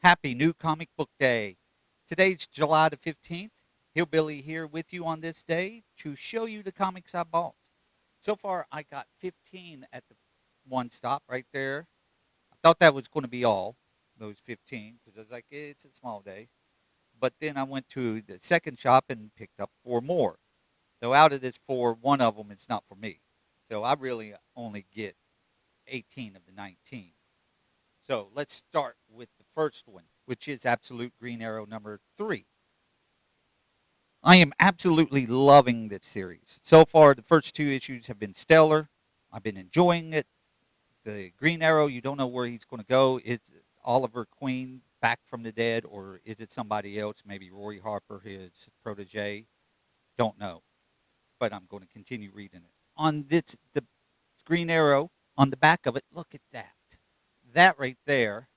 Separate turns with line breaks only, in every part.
Happy New Comic Book Day. Today's July the 15th. Hillbilly here with you on this day to show you the comics I bought. So far, I got 15 at the one stop right there. I thought that was going to be all, those 15, because I was like, it's a small day. But then I went to the second shop and picked up four more. So out of this four, one of them is not for me. So I really only get 18 of the 19. So let's start with the first one, which is Absolute Green Arrow number 3. I am absolutely loving this series. So far, the first two issues have been stellar. I've been enjoying it. The Green Arrow, you don't know where he's going to go. Is Oliver Queen back from the dead, or is it somebody else? Maybe Roy Harper, his protege? Don't know. But I'm going to continue reading it. On this, the Green Arrow, on the back of it, look at that. That right there,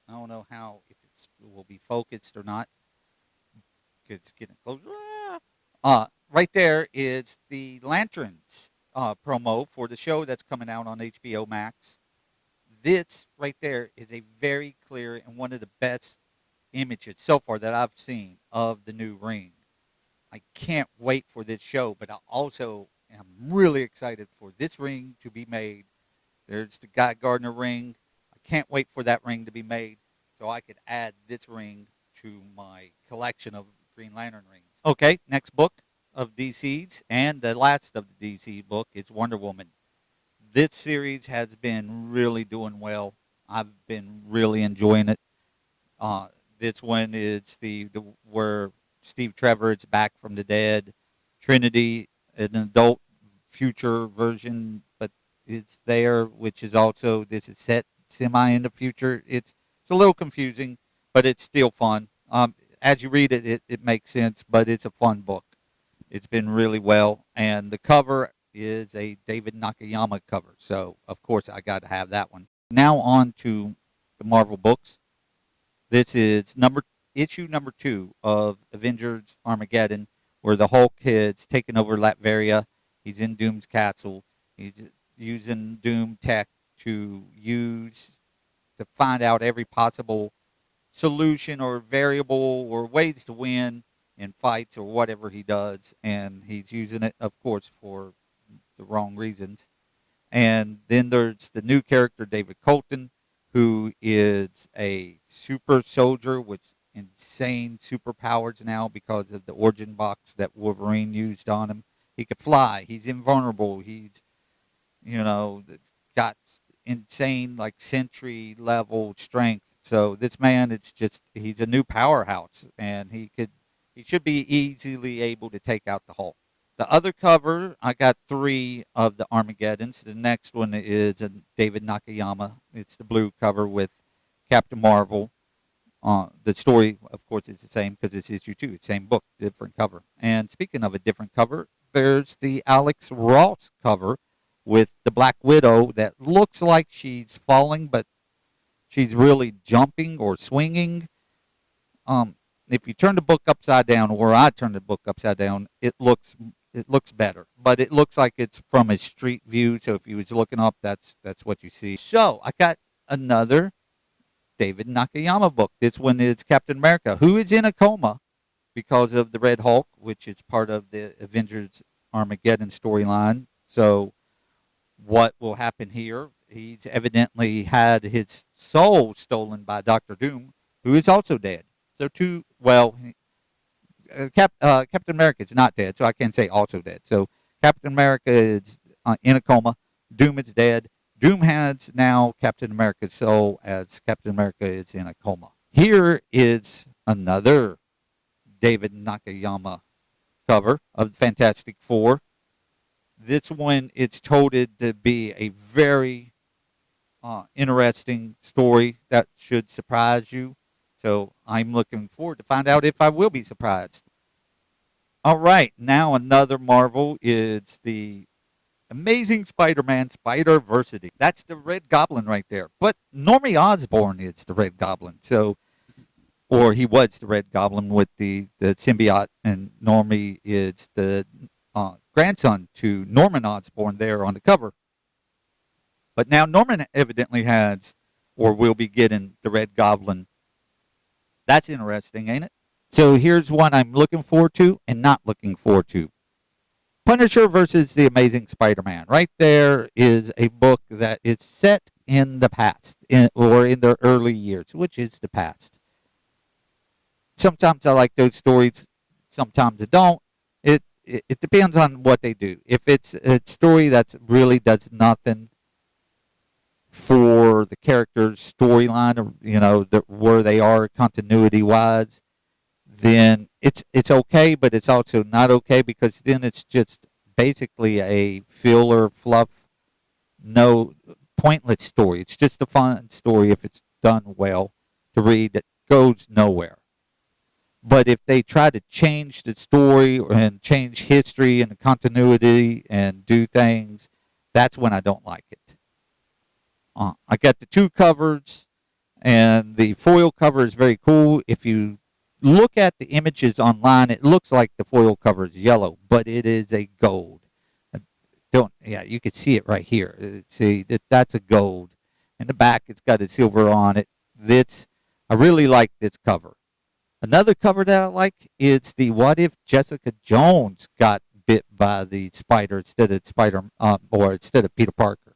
I don't know if it will be focused or not. It's getting close. Right there is the Lanterns promo for the show that's coming out on HBO Max. This right there is a very clear and one of the best images so far that I've seen of the new ring. I can't wait for this show, but I also am really excited for this ring to be made. There's the Guy Gardner ring. I can't wait for that ring to be made so I could add this ring to my collection of Green Lantern rings. Okay, next book of DC's, and the last of the DC book is Wonder Woman. This series has been really doing well. I've been really enjoying it. This one is the where Steve Trevor is back from the dead. Trinity, an adult future version, but it's there, which is also this is set semi in the future. It's a little confusing, but it's still fun. As you read it, it makes sense, but it's a fun book. It's been really well, and the cover is a David Nakayama cover, so of course I got to have that one. Now on to the Marvel books. This is issue number 2 of Avengers Armageddon, where the Hulk is taking over Latveria. He's in Doom's castle. He's using Doom tech to find out every possible solution or variable or ways to win in fights or whatever he does, and he's using it, of course, for the wrong reasons. And then there's the new character, David Colton, who is a super soldier with insane superpowers now because of the origin box that Wolverine used on him. He could fly. He's invulnerable. He's, got insane, like, sentry level strength. So this man, he's a new powerhouse, and he should be easily able to take out the Hulk. The other cover, I got 3 of the Armageddons. The next one is a David Nakayama. It's the blue cover with Captain Marvel. The story, of course, is the same because it's issue 2. It's the same book, different cover. And speaking of a different cover, there's the Alex Ross cover with the Black Widow that looks like she's falling, but she's really jumping or swinging. If you turn the book upside down, or I turn the book upside down, it looks better. But it looks like it's from a street view. So if you was looking up, that's what you see. So I got another David Nakayama book. This one is Captain America, who is in a coma because of the Red Hulk, which is part of the Avengers Armageddon storyline. So what will happen here? He's evidently had his soul stolen by Doctor Doom, who is also dead. So Captain America is not dead, so I can't say also dead. So Captain America is in a coma. Doom is dead. Doom has now Captain America's soul, as Captain America is in a coma. Here is another David Nakayama cover of Fantastic Four. This one, it's touted to be a very interesting story that should surprise you. So I'm looking forward to find out if I will be surprised. All right, now another Marvel is the Amazing Spider-Man Spider-Versity. That's the Red Goblin right there. But Normie Osborn is the Red Goblin. Or he was the Red Goblin with the symbiote, and Normie is the grandson to Norman Osborn there on the cover. But now Norman evidently has, or will be getting, the Red Goblin That's interesting, ain't it? So here's one I'm looking forward to and not looking forward to. Punisher versus the Amazing Spider-Man. Right there is a book that is set in the past, or in the early years, which is the past. Sometimes I like those stories, sometimes I don't. It depends on what they do. If it's a story that really does nothing for the character's storyline, or where they are continuity wise, then it's okay, but it's also not okay, because then it's just basically a filler fluff, no pointless story. It's just a fun story if it's done well to read that goes nowhere. But if they try to change the story and change history and the continuity and do things, that's when I don't like it. I got the two covers, and the foil cover is very cool. If you look at the images online, it looks like the foil cover is yellow, but it is a gold. You can see it right here. See that's a gold. In the back, it's got a silver on it. I really like this cover. Another cover that I like is the What If Jessica Jones got bit by the spider instead of Peter Parker,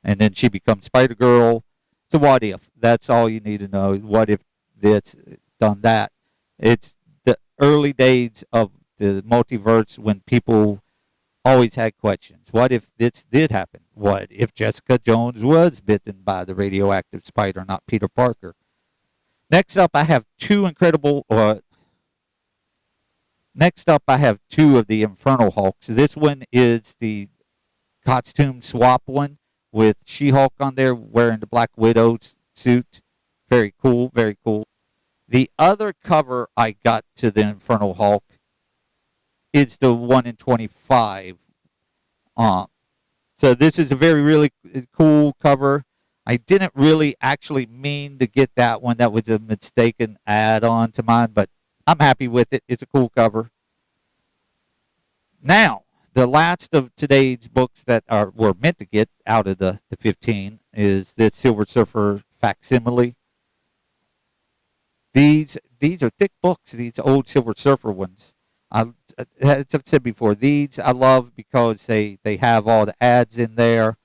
and then she becomes Spider Girl. It's a what if. That's all you need to know. What if this done that? It's the early days of the multiverse when people always had questions. What if this did happen? What if Jessica Jones was bitten by the radioactive spider, not Peter Parker? Next up, I have two of the Infernal Hulks. This one is the costume swap one with She-Hulk on there wearing the Black Widow suit. Very cool, very cool. The other cover I got to the Infernal Hulk is the 1 in 25. So this is a very, really cool cover. I didn't really actually mean to get that one. That was a mistaken add-on to mine, but I'm happy with it. It's a cool cover. Now, the last of today's books that were meant to get out of the 15 is this Silver Surfer facsimile. These are thick books, these old Silver Surfer ones. As I've said before, these I love because they have all the ads in there,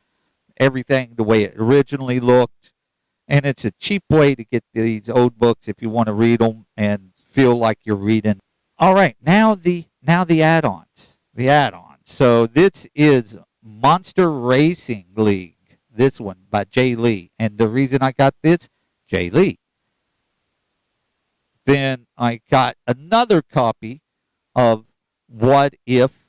everything the way it originally looked, and it's a cheap way to get these old books if you want to read them and feel like you're reading. All right, now the add-ons. The add-ons. So this is Monster Racing League. This one by Jay Lee, and the reason I got this, Jay Lee. Then I got another copy of What If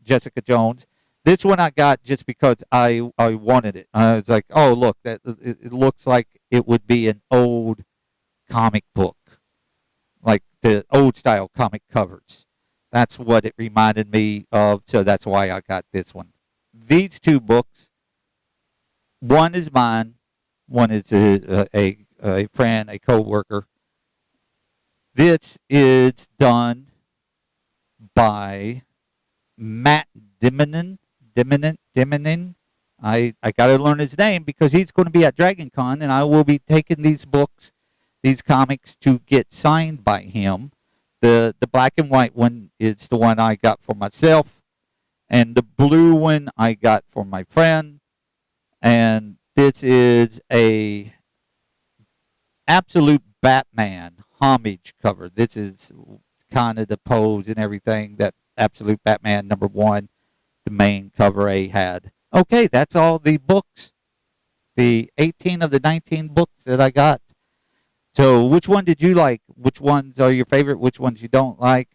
Jessica Jones. This one I got just because I wanted it. I was like, oh, look, it looks like it would be an old comic book, like the old style comic covers. That's what it reminded me of, so that's why I got this one. These two books, one is mine, one is a friend, a co-worker. This is done by Matt Dimmonen. I got to learn his name because he's going to be at Dragon Con, and I will be taking these books, these comics, to get signed by him. The black and white one is the one I got for myself, and the blue one I got for my friend. And this is a absolute Batman homage cover. This is kind of the pose and everything that Absolute Batman #1, the main cover A, had. Okay, that's all the books. The 18 of the 19 books that I got. So which one did you like? Which ones are your favorite? Which ones you don't like?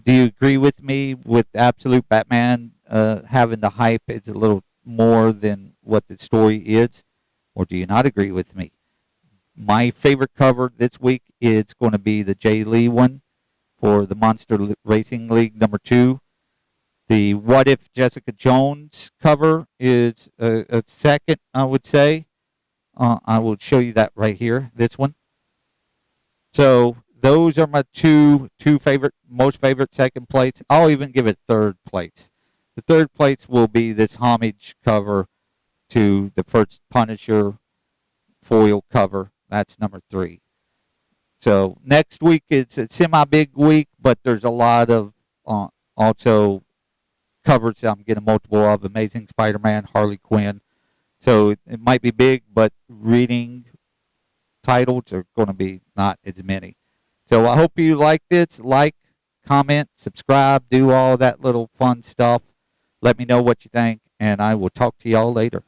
Do you agree with me with Absolute Batman having the hype? It's a little more than what the story is. Or do you not agree with me? My favorite cover this week is going to be the Jay Lee one for the Monster Racing League #2. The What If Jessica Jones cover is a second, I would say. I will show you that right here, this one. So those are my two favorite, most favorite second place. I'll even give it third place. The third place will be this homage cover to the first Punisher foil cover. That's #3. So next week it's a semi-big week, but there's a lot of also covers I'm getting multiple of: Amazing Spider-Man, Harley Quinn. So it might be big, but reading titles are going to be not as many. So I hope you like this. Like, comment, subscribe, do all that little fun stuff. Let me know what you think, and I will talk to y'all later.